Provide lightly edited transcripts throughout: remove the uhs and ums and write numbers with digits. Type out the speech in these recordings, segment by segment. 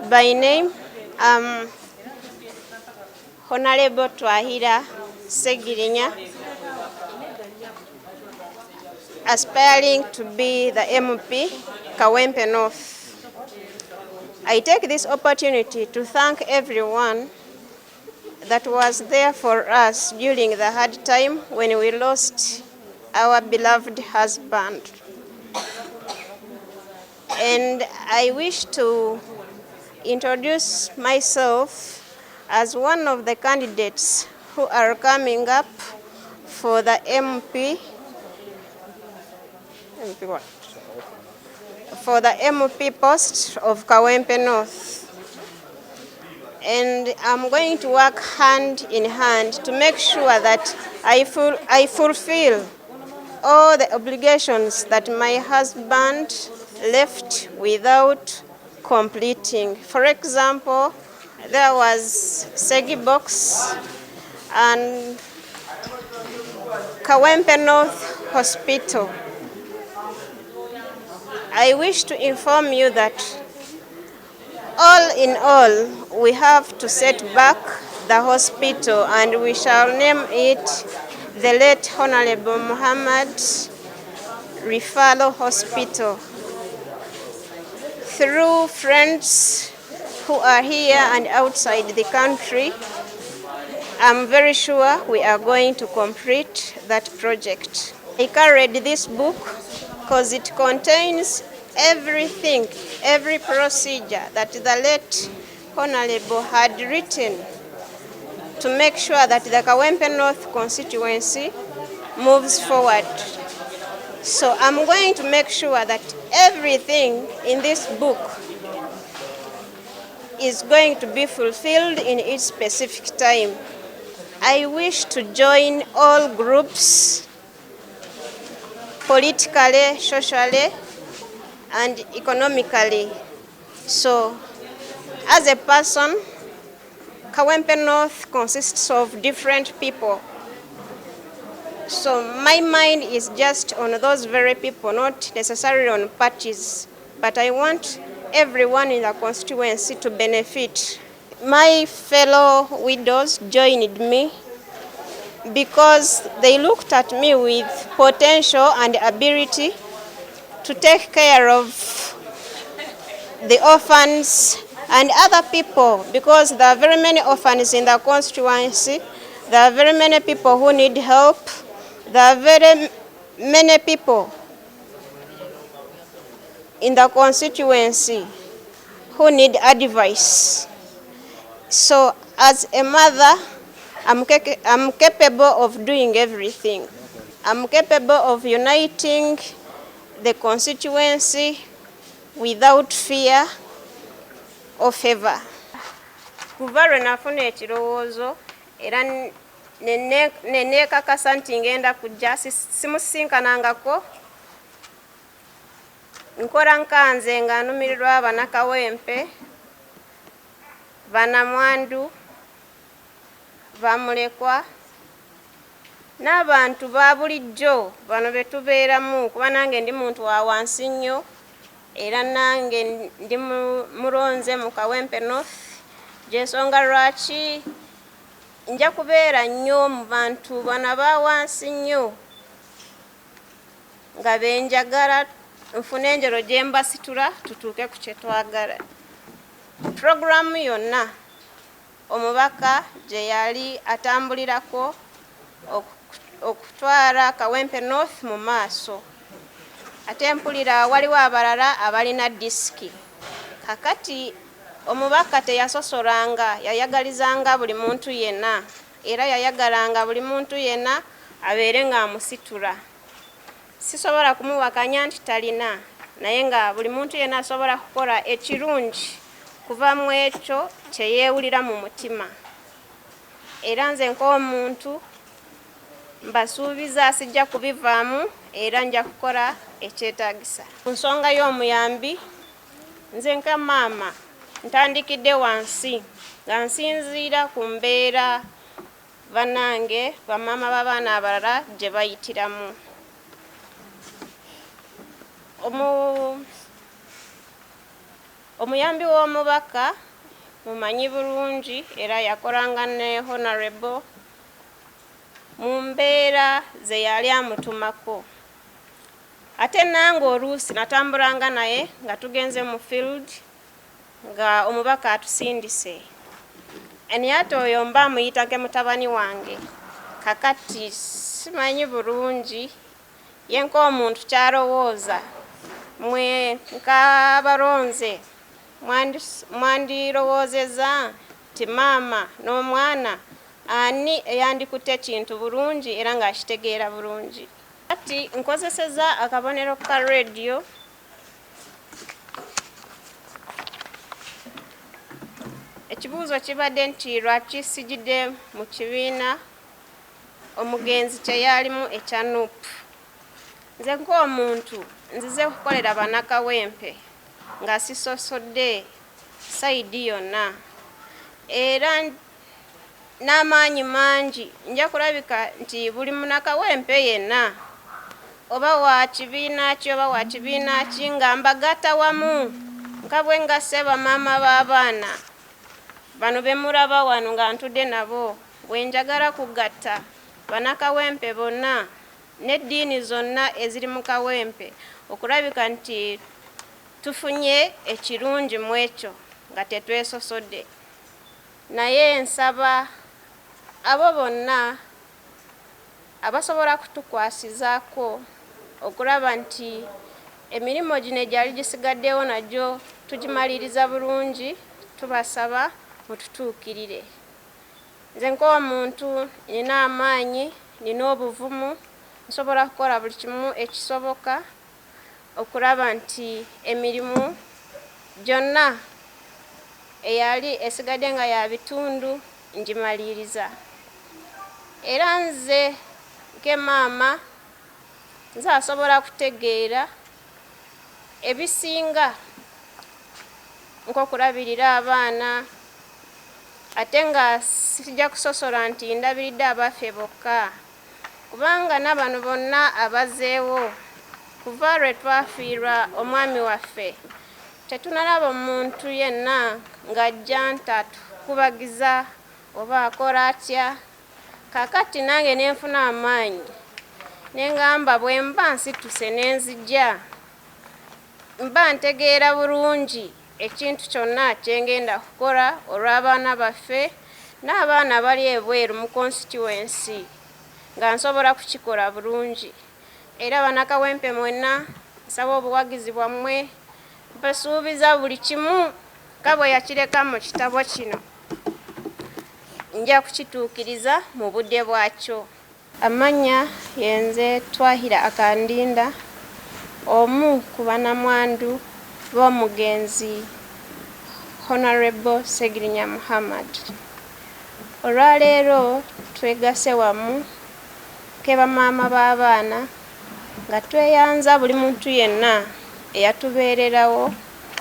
By name, I'm Honorable Twahira Segirinya, aspiring to be the MP, Kawempe North. I take this opportunity to thank everyone that was there for us during the hard time when we lost our beloved husband. And I wish to introduce myself as one of the candidates who are coming up for the MP post of Kawempe North. And I'm going to work hand in hand to make sure that I fulfill all the obligations that my husband left without completing. For example, there was Segi Box and Kawempe North Hospital. I wish to inform you that all in all, we have to set back the hospital and we shall name it the late Honorable Muhammad Referral Hospital. Through friends who are here and outside the country, I'm very sure we are going to complete that project. I carried this book because it contains everything, every procedure that the late Honorable had written to make sure that the Kawempe North constituency moves forward. So I'm going to make sure that everything in this book is going to be fulfilled in its specific time. I wish to join all groups, politically, socially, and economically. So, as a person, Kawempe North consists of different people. So my mind is just on those very people, not necessarily on parties, but I want everyone in the constituency to benefit. My fellow widows joined me because they looked at me with potential and ability to take care of the orphans and other people, because there are very many orphans in the constituency, there are very many people who need help, there are very many people in the constituency who need advice. So as a mother, I'm capable of doing everything. I'm capable of uniting the constituency without fear or favor. Kuva lwe nafuna ekirowoozo era neneekakasa nti ngenda kujja, simusinkanangako, nkola nkanze nga nnumirirwa Abanakawempe, Banamwandu, Bamulekwa n'abantu ba bulijjo bano be tubeeramu, kuba nange ndi muntu wa wansi nnyo era nange ndi mulonze mu Kawempe North. Gy'ensonga lwaki nja kubeera nnyo mu bantu bano aba wansi nnyo nga benjagala nfune enjero gye mbasitula tutuuke ku kye twagala. Puroguramu yonna omubaka gye yali atambulirako okutwala Kawempe North mu maaso. Ate mpulira waliwo abalala abalina disiki. Kakati omubaka teyasosolanga, yayagalizanga buli muntu yenna, era yayagalanga buli muntu yenna abeere nga amusitula. Sisobola kumuwakanya nti talina, naye nga buli muntu yenna asobola kukola ekirungi kuva mu ekyo kye yeewulira mu mutima. Era nze nk'omuntu mbasuubiza sijja kubivaamu era nja kukola ekyetaagisa. Ku nsonga y'omuyambi, nze nka maama ntandikidde wansi nga nsinziira ku mbeera bannange bamaama b'abaana abalala gye bayitiramu. Omuyambi w'omubaka mumanyi bulungi era yakolanga ne Honorable mu mbeera ze yali amutumako. Ate nange oluusi natambulanga naye nga tugenze mu field nga omubaka atusindise. Naye ate oyo mba muyita ke mutabani wange. Kakati simanyi bulungi yenko omuntu kyalowooza mwe nk'abalonze mwandirowoozeza nti maama n'omwana ani eyandikutte ekintu bulungi era ng'akitegeera bulungi. Kati nkozeseza akabonero ka radio ekibuuzo kibadde nti lwaki sijidde mu kibiina omugenzi kye yalimu ekya NUP. Nze ng'omuntu nzize kukolera bannakawempe nga sisosodde sayidi yonna era n'amaanyi mangi nja kulabika nti buli munnakawempe yenna oba wa kibiina ki oba wa kibiina ki nga mbagatta wamu nga bwe ngasse bamaama b'abaana bano be mulaba wano nga ntudde nabo bwe njagala kugatta bannakawempe bonna n'eddiini zonna eziri mu kawempe okulabika nti tufunye ekirungi mu ekyo nga tetwesosodde. Naye nsaba abo bonna abasobola kutukwasizaako okulaba nti emirimu gino egyali gisigaddewo nagyo tugimaliriza bulungi, tubasaba mututuukirire. Nze ng'omuntu nina amaanyi, nina obuvumu, nsobola kukola buli kimu ekisoboka okulaba nti emirimu gyonna eyali esigadde nga ya bitundu ngimaliriza. Era nze ke maama nze asobola kutegeera ebisinga nk'okulabirira abaana ate nga sijja kusosola nti ndabiridde abaffe bokka kubanga n'abano bonna abazeewo kuva lwe twafiirwa omwami waffe tetunalaba omuntu yenna ng'ajja ntatukubagiza oba akola atya. Kakati nange nenfuna amaanyi nengamba bwe mba nsituse nenzijja mba ntegeera bulungi ekintu kyonna kyengenda kukola olw'abaana baffe n'abaana bali ebweru mu constituency nga nsobola kukikola bulungi. Era bannakawempe mwenna nsaba obuwagizi bwammwe, mbasuubiza buli kimu nga bwe yakireka mu kitabo kino nja kukituukiriza mu budde bwakyo. Amannya yenze Twahira Akandinda, omu ku bannamwandu b'omugenzi Honorable Segirinya Muhammad. Olwaleero twegase wamu ke bamaama b'abaana nga tweyanza buli muntu yenna eyatubeererawo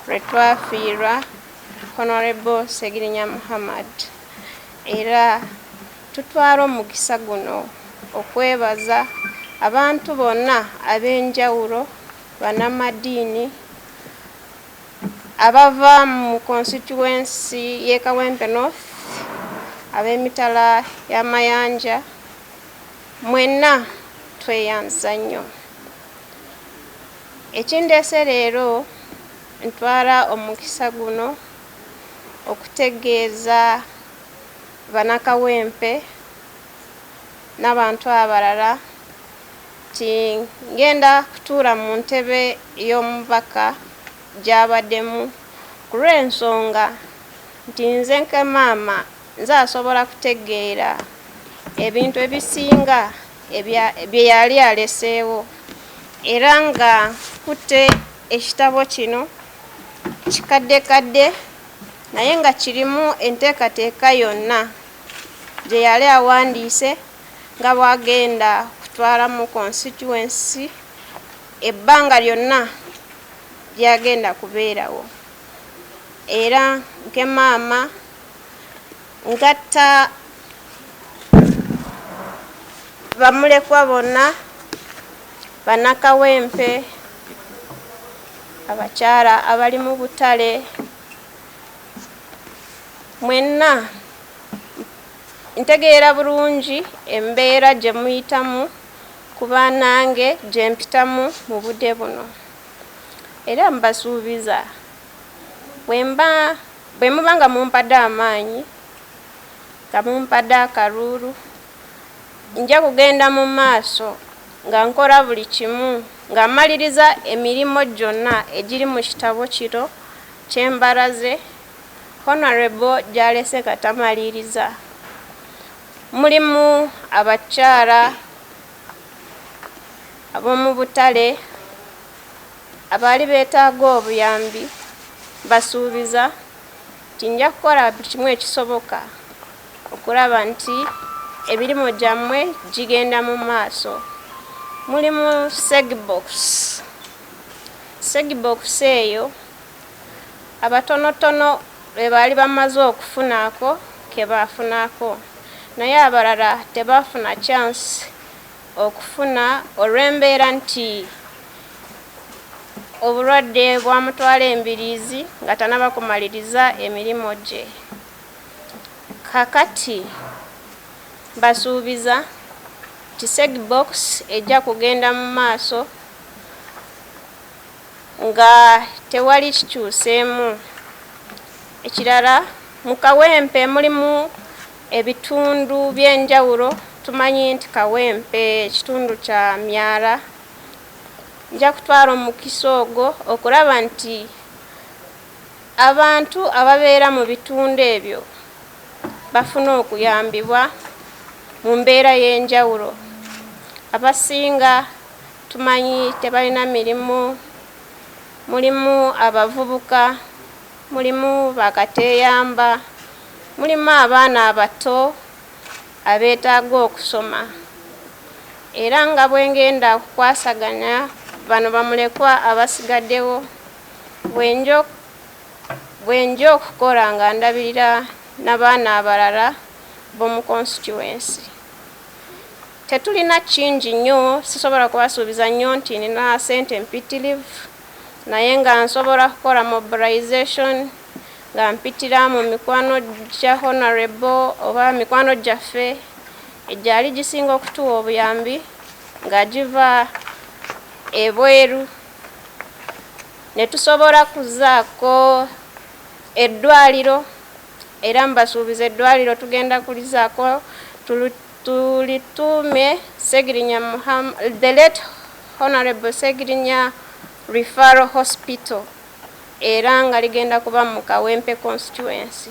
lwe twafiirwa Honorable Segirinya Muhammad. Era tutwala omukisa guno okwebaza abantu bonna ab'enjawulo, bannamadiini abava mu constituency y'e Kawempe North, ab'emitala y'amayanja, mwenna tweyanza nnyo. Ekindeese leero ntwala omukisa guno okutegeeza bannakawempe n'abantu abalala nti ngenda kutuula mu ntebe y'omubaka gy'abaddemu ku lw'ensonga nti nze nke maama nze asobola kutegeera ebintu ebisinga bye yali aleseewo era nga kutte ekitabo kino kikaddekadde naye nga kirimu enteekateeka yonna gye yali awandiise nga bw'agenda kutwala mu constituency ebbanga lyonna lyagenda kubeerawo. Era nke maama ngatta bamulekwa bonna, bannakawempe, abakyala abali mu butale, mwenna ntegeera bulungi embeera gye muyitamu kuba nange gye mpitamu mu budde buno, era mbasuubiza bwe muba nga mumpadde amaanyi nga mumpadde akaluulu, nja kugenda mu maaso nga nkola buli kimu nga mmaliriza emirimu gyonna egiri mu kitabo kino kyembalaze Honorable gy'alese katamaliriza. Mulimu abakyala ab'omu butale abaali beetaaga obuyambi, basuubiza nti nja kukola buli kimu ekisoboka okulaba nti emirimu gyammwe gigenda mu maaso. Mulimu Segbox eyo abatonotono be baali bamaze okufunako ke baafunako, naye abalala tebaafuna chance okufuna olw'embeera nti obulwadde bwamutwala embiriizi nga tanaba kumaliriza emirimu gye. Kakati basuubiza nti Segbox ejja kugenda mu maaso nga tewali kikyuseemu. Ekirala, mu Kawempe mulimu ebitundu by'enjawulo. Tumanyi nti Kawempe ekitundu kya Myala. Nja kutwala omukisa ogwo okulaba nti abantu ababeera mu bitundu ebyo bafuna okuyambibwa mu mbeera y'enjawulo. Abasinga tumanyi tebalina mirimu, mulimu abavubuka, mulimu bakateeyamba, mulimu abaana abato abeetaaga okusoma. Era nga bwe ngenda kukwasaganya bano bamulekwa abasigaddewo, bwenja okukola nga ndabirira n'abaana abalala b'omu constituency. Tetulina kingi nnyo, sisobola kubasuubiza nnyo nti nina ssente mpitirivu, naye nga nsobola kukola mobilization nga mpitira mu mikwano gya Honorable oba mikwano gyaffe egyali gisinga okutuwa obuyambi nga giva ebweru, ne tusobola kuzaako eddwaliro, era mbasuubiza eddwaliro tugenda kulizaako tulituume the late Honorable Segirinya Referral Hospital, era nga ligenda kuba mu Kawempe constituency.